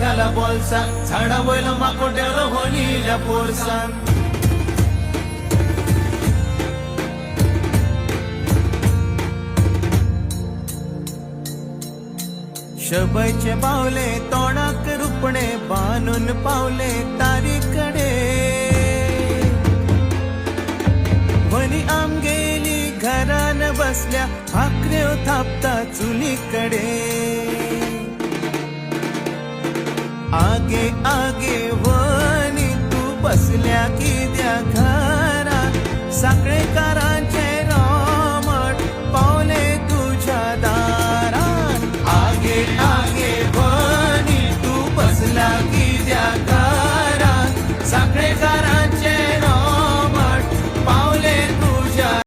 घाला बोलसा झाडा वयला माकोट्याला होणील्या पोरसान शबैचे बावले तोंडाक रुपणे बांधून पावले तारीकडे वनी आमगेली घरान बसल्या भाकऱ्यो थापता चुलीकडे आगे आगे वनी तू बसल्या किद्या घरात साखळेकारांची